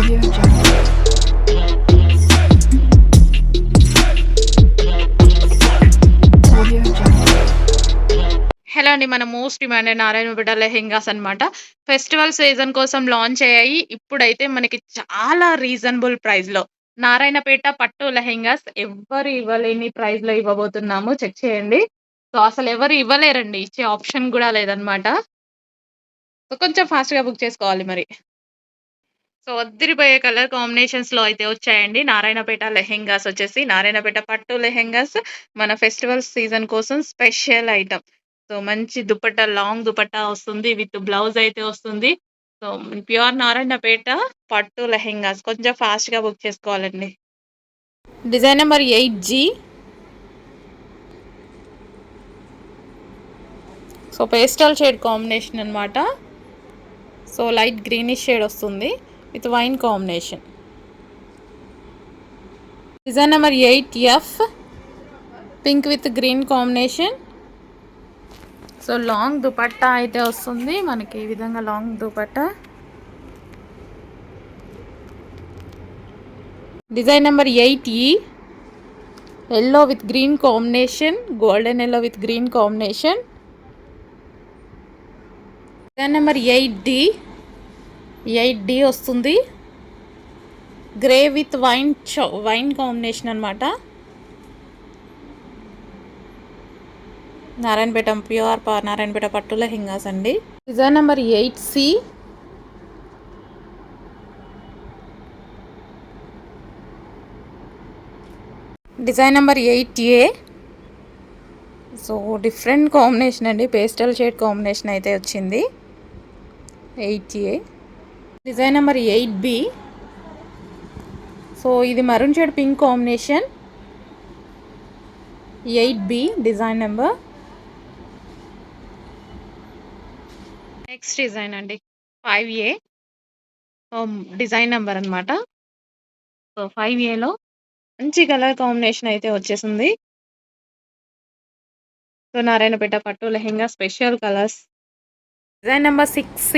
Audio Jungle. Audio Jungle. Hello అండి. మన most demanded Narayanpet lehengas అన్నమాట. ఫెస్టివల్ సీజన్ కోసం లాంచ్ అయ్యాయి. ఇప్పుడైతే మనకి చాలా రీజనబుల్ ప్రైస్‌లో నారాయణపేట పట్టు లెహెంగాస్ ఎవ్వరు ఇవ్వలేని ప్రైస్‌లో ఇవ్వబోతున్నాము. చెక్ చేయండి. సో, అసలెవరు ఇవ్వలేరండి. ఇచ్చే ఆప్షన్ గూడా లేదన్నమాట. సో, కొంచెం ఫాస్ట్‌గా బుక్ చేసుకోవాలి మరి. సో, అద్దిరిపోయే కలర్ కాంబినేషన్స్‌లో అయితే వచ్చాయండి. నారాయణపేట లెహెంగాస్ వచ్చేసి నారాయణపేట పట్టు లెహెంగాస్ మన ఫెస్టివల్ సీజన్ కోసం స్పెషల్ ఐటెమ్. సో, మంచి దుపట్టా లాంగ్ దుపట్టా వస్తుంది. విత్ బ్లౌజ్ అయితే వస్తుంది. సో, ప్యూర్ నారాయణపేట పట్టు లెహెంగాస్ కొంచెం ఫాస్ట్‌గా బుక్ చేసుకోవాలండి. Design number 8G. So, pastel shade combination అన్నమాట. సో, లైట్ గ్రీనిష్ షేడ్ వస్తుంది with wine combination. Design number 8F. Pink with green combination. So, long dupatta అయితే వస్తుంది మనకి ఈ విధంగా long dupatta. Design number 8E. Yellow with green combination, golden yellow with green combination. Design number 8D వస్తుంది. Grey with wine combination అనమాట. Narayanpet pure Narayanpet పట్టు లెహెంగాస్ అండి. Design number 8C. Design number 8A. So, different combination అండి. పేస్టల్ షేడ్ కాంబినేషన్ అయితే వచ్చింది 8A. Design number 8B. So, ఇది maroon shade pink combination 8B design number. Next design అండి 5A. Design number అనమాట. So, 5Aలో మంచి కలర్ కాంబినేషన్ అయితే వచ్చేసింది. సో, నారాయణపేట పట్టు lehenga special colours. Design number 6C.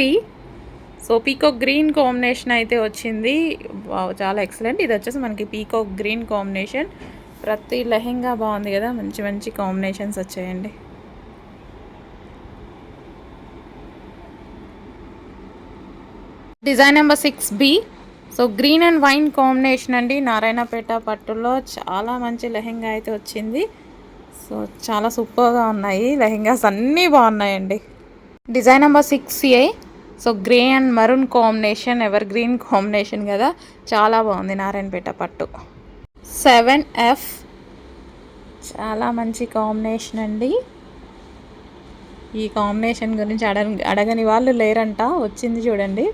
So, peacock green combination అయితే వచ్చింది. వావ్! చాలా ఎక్సలెంట్. ఇది వచ్చేసి మనకి పీకాక్ గ్రీన్ కాంబినేషన్. ప్రతి లెహెంగా బాగుంది కదా, మంచి మంచి కాంబినేషన్స్ వచ్చాయండి. Design number 6B. So, green and wine combination అండి. నారాయణపేట పట్టులో చాలా మంచి లెహెంగా అయితే వచ్చింది. సో, చాలా సూపర్గా ఉన్నాయి లెహెంగాస్, అన్నీ బాగున్నాయండి. Design number 6A. So, grey and maroon combination, ever green combination కదా, చాలా బాగుంది నారాయణపేట పట్టు. 7F. చాలా మంచి కాంబినేషన్ అండి. ఈ కాంబినేషన్ గురించి అడగని వాళ్ళు లేరంట, వచ్చింది చూడండి.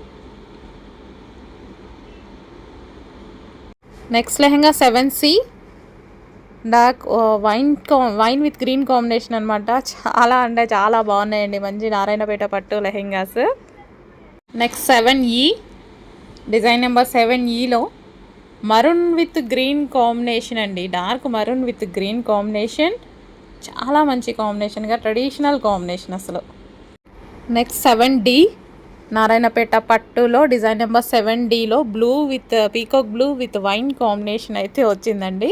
Next lehenga 7C. Dark wine with green combination అనమాట. చాలా అంటే చాలా బాగున్నాయండి, మంచి నారాయణపేట పట్టు lehengas. Next 7E. Design number 7Eలో మరూన్ విత్ గ్రీన్ కాంబినేషన్ అండి. Dark maroon with green combination, చాలా మంచి కాంబినేషన్గా, ట్రెడిషనల్ కాంబినేషన్ అసలు. Next 7D. నారాయణపేట పట్టులో డిజైన్ నెంబర్ 7Dలో blue with peacock blue with wine combination అయితే వచ్చిందండి.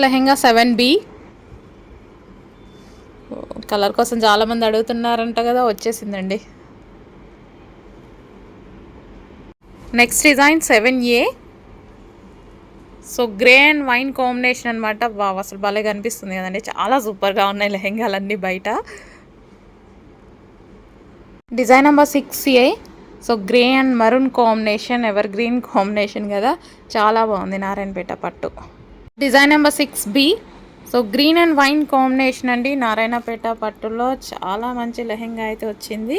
లెహెంగా 7B. కలర్ కోసం చాలామంది అడుగుతున్నారంట కదా, వచ్చేసిందండి. Next design 7A. So, grey and wine combination అనమాట. వావ్! అసలు భలే కనిపిస్తుంది కదండి, చాలా సూపర్గా ఉన్నాయి లెహెంగాలన్నీ బయట. Design number 6A. So, grey and maroon combination, ever green combination కదా, చాలా బాగుంది నారాయణపేట పట్టు. Design number 6B. So, green and wine combination అండి. నారాయణపేట పట్టులో చాలా మంచి లెహెంగా అయితే వచ్చింది.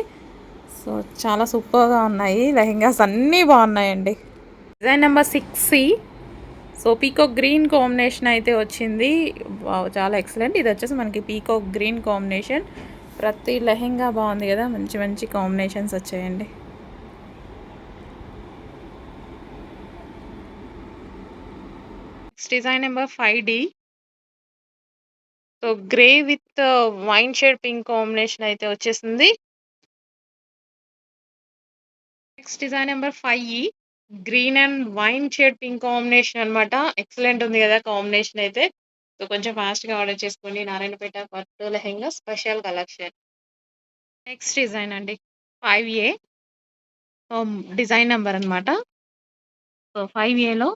సో, చాలా సూపర్గా ఉన్నాయి లెహెంగాస్, అన్నీ బాగున్నాయండి. Design number 6C. So, peacock green combination అయితే వచ్చింది. వావ్! చాలా ఎక్సలెంట్. ఇది వచ్చేసి మనకి పీకాక్ గ్రీన్ కాంబినేషన్. ప్రతి లెహెంగా బాగుంది కదా, మంచి మంచి కాంబినేషన్స్ వచ్చాయండి. Design number 5D. So, grey with wine shade pink combination అయితే వచ్చేసింది. Next design number 5 green and wine shade pink combination అన్నమాట. ఎక్సలెంట్ ఉంది గదా! కాంబినేషన్ అయితే. సో, కొంచెం ఫాస్ట్‌గా ఆర్డర్ చేసుకోండి. నారాయణపేట పట్టు lehenga special collection. Next design అండి. 5A డిజైన్ నంబర్ అన్నమాట. సో, 5Aలో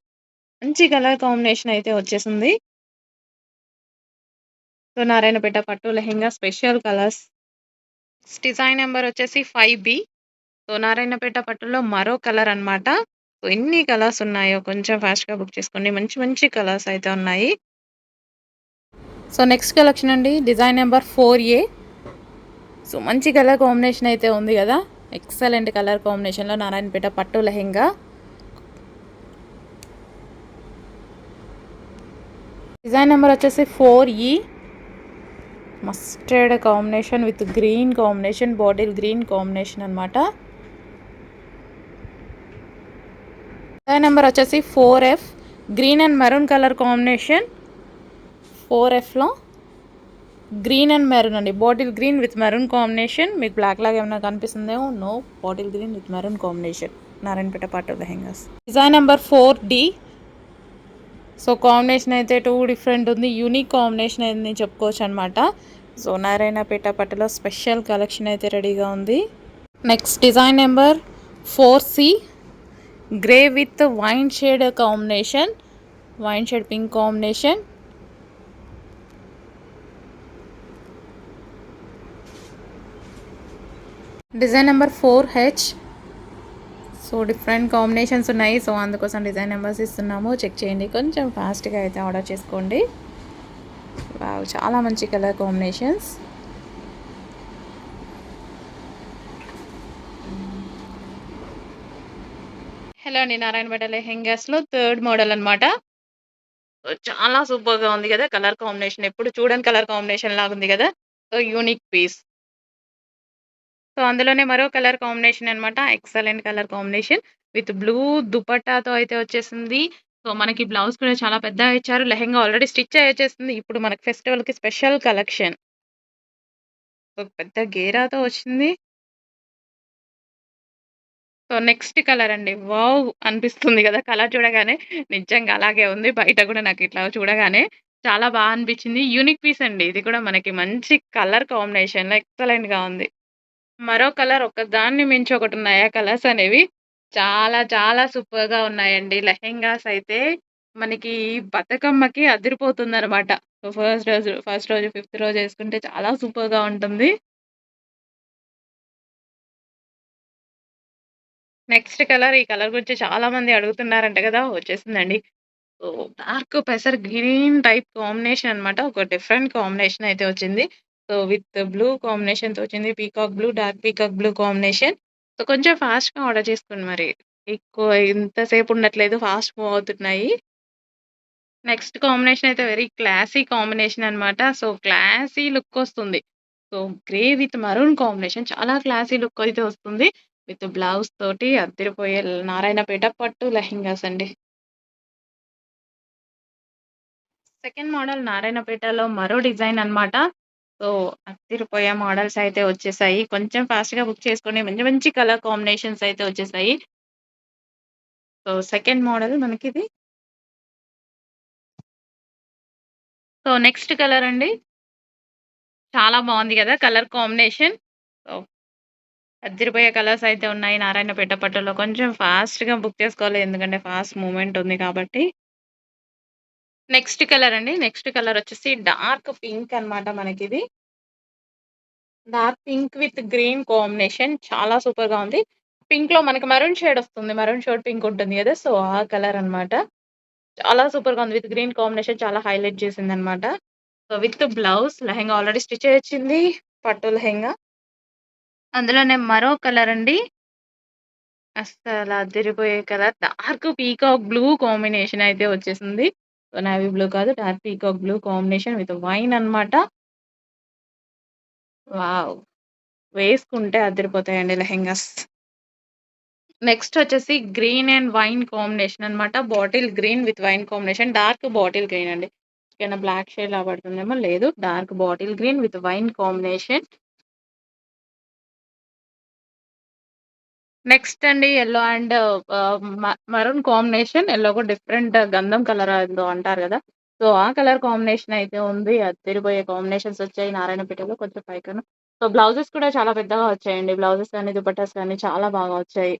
మంచి కలర్ కాంబినేషన్ అయితే వచ్చేసింది. సో, నారాయణపేట పట్టు lehenga special colours. Design number వచ్చేసి 5B. సో, నారాయణపేట పట్టులో మరో కలర్ అన్నమాట. సో, ఎన్ని కలర్స్ ఉన్నాయో కొంచెం ఫాస్ట్‌గా బుక్ చేసుకోండి. మంచి మంచి కలర్స్ అయితే ఉన్నాయి. సో, నెక్స్ట్ కలెక్షన్ అండి. Design number 4A. సో, మంచి కలర్ కాంబినేషన్ అయితే ఉంది గదా! ఎక్సలెంట్ కలర్ కాంబినేషన్‌లో నారాయణపేట పట్టు లెహెంగా. డిజైన్ నెంబర్ వచ్చేసి 4E. Mustard combination with green combination, bottle green combination అన్నమాట. డిజైన్ నెంబర్ వచ్చేసి 4F. Green and maroon colour combination. 4Fలో గ్రీన్ అండ్ మెరూన్ అండి. Bottle green with maroon combination. మీకు బ్లాక్ లాగా ఏమైనా కనిపిస్తుందేమో, no, bottle green with maroon combination. Narayanpet పట్టు lehengas. Design number 4D. So, combination అయితే 2 డిఫరెంట్ ఉంది. యూనిక్ కాంబినేషన్ అని చెప్పుకోవచ్చు అనమాట. సో, నారాయణపేట పట్టులో స్పెషల్ కలెక్షన్ అయితే రెడీగా ఉంది. Next design number 4C. Grey with wine shade combination, wine shade pink combination. Design number 4H. So, different combinations ఉన్నాయి. సో, అందుకోసం డిజైన్ నెంబర్స్ ఇస్తున్నాము. చెక్ చేయండి. కొంచెం ఫాస్ట్గా అయితే ఆర్డర్ చేసుకోండి. వావ్, చాలా మంచి కలర్ కాంబినేషన్స్. హలో అండి. నారాయణపేట లెహెంగాస్‌లో థర్డ్ మోడల్ అన్నమాట. చాలా సూపర్‌గా ఉంది గదా! కలర్ కాంబినేషన్ ఎప్పుడు చూడని కలర్ కాంబినేషన్ లాగుంది గదా! So, unique piece. సో, అందులోనే మరో కలర్ కాంబినేషన్ అన్నమాట. Excellent colour combination with blue దుపట్టాతో అయితే వచ్చేసింది. సో, మనకి బ్లౌజ్ కూడా చాలా పెద్దగా ఇచ్చారు. లెహెంగా ఆల్రెడీ స్టిచ్ అయ్యి వచ్చేసింది. ఇప్పుడు మనకి ఫెస్టివల్‌కి స్పెషల్ కలెక్షన్. సో, పెద్ద గేరాతో వచ్చింది. సో, నెక్స్ట్ కలర్ అండి. వావ్! అనిపిస్తుంది గదా! కలర్ చూడగానే. నిజంగా అలాగే ఉంది. బయట గూడా నాకిట్లా చూడగానే చాలా అనిపిచ్చింది. యూనిక్ పీస్ అండి. ఇది కూడా మనకి మంచి కలర్ కాంబినేషన్‌లో ఎక్సలెంట్‌గా ఉంది. మరో కలర్ ఒకదాన్ని మించి ఒకటున్నాయి ఆ కలర్స్ అనేవి. చాలా చాలా సూపర్‌గా ఉన్నాయండి. లెహెంగాస్ అయితే మనకి బతుకమ్మకి అదిరిపోతుందనమాట. సో, ఫస్ట్ రోజు, ఫిఫ్త్ రోజు యేసుకుంటే చాలా సూపర్‌గా ఉంటుంది. నెక్స్ట్ కలర్, ఈ కలర్ గురించి చాలా మంది అడుగుతున్నారంట గదా! వచ్చేసిందండి. సో, డార్క్ పెసర్ గ్రీన్ టైప్ కాంబినేషన్ అన్నమాట. ఒక డిఫరెంట్ కాంబినేషన్ అయితే వచ్చింది. సో, విత్ బ్లూ కాంబినేషన్‌తో వచ్చింది. Peacock blue, dark peacock blue combination. So, కొంచెం ఫాస్ట్‌గా ఆర్డర్ చేసుకోండి మరి. ఎక్కువ ఇంతసేపు ఉండట్లేదు. ఫాస్ట్ మూవ్ అవుతున్నాయి. నెక్స్ట్ కాంబినేషన్ అయితే వెరీ క్లాసీ కాంబినేషన్ అన్నమాట. సో, క్లాసీ లుక్ వస్తుంది. So, grey with maroon combination చాలా క్లాసీ లుక్ అయితే వస్తుంది. విత్ బ్లౌజ్ తోటి అద్దిరిపోయే నారాయణపేట పట్టు లెహెంగాస్ అండి. సెకండ్ మోడల్ నారాయణపేటలో మరో డిజైన్ అన్నమాట. సో, అదిరిపోయే మోడల్స్ అయితే వచ్చేసాయి. కొంచెం ఫాస్ట్‌గా బుక్ చేసుకోండి. మంచి మంచి కలర్ కాంబినేషన్స్ అయితే వచ్చేసాయి. సో, సెకండ్ మోడల్ మనకిది. సో, నెక్స్ట్ కలర్ అండి. చాలా బావుంది గదా! Colour combination. సో, అదిరిపోయే కలర్స్ అయితే ఉన్నాయి నారాయణపేట పట్టులో. కొంచెం ఫాస్ట్‌గా బుక్ చేసుకోవాలి. ఎందుకంటే ఫాస్ట్ మూవ్‌మెంట్ ఉంది కాబట్టి. నెక్స్ట్ కలర్ అండి. నెక్స్ట్ కలర్ వచ్చేసి డార్క్ పింక్ అన్నమాట మనకిది. Dark pink with green combination చాలా సూపర్‌గా ఉంది. పింక్‌లో మనకి మెరూన్ షేడ్ వస్తుంది. మెరూన్ షేడ్ పింక్ ఉంటుంది గదా! సో, ఆ కలర్ అన్నమాట. చాలా సూపర్‌గా ఉంది. విత్ గ్రీన్ కాంబినేషన్ చాలా హైలైట్ చేసిందన్నమాట. So, with blouse lehenga already stitch అయ్యి వచ్చింది. పట్టు లెహెంగా. అందులోనే మరో కలర్ అండి. అస్సల అదిరిపోయే colour. Dark peacock blue combination అయితే వచ్చేసింది. సో, నేవీ బ్లూ కాదు, dark peacock blue combination with wine అన్నమాట. వావ్! వేసుకుంటే అదిరిపోతాయండి లెహెంగాస్. నెక్స్ట్ వచ్చేసి గ్రీన్ అండ్ వైన్ కాంబినేషన్ అన్నమాట. Bottle green with wine combination. Dark bottle green అండి. ఏమైనా బ్లాక్ షేడ్‌లా పడుతుందేమో, లేదు. Dark bottle green with wine combination. Next అండి yellow and maroon combination. Yellow కూడా డిఫరెంట్ గంధం కలర్ ఏందో అంటారు గదా! సో, ఆ కలర్ కాంబినేషన్ అయితే ఉంది. అదిరిపోయే కాంబినేషన్స్ వచ్చాయి నారాయణపేటలో కొంచెం పైకను. సో, బ్లౌజెస్ కూడా చాలా పెద్దగా వచ్చాయండి. బ్లౌజెస్ కానీ, దుపట్టాస్ కానీ చాలా బాగా వచ్చాయి.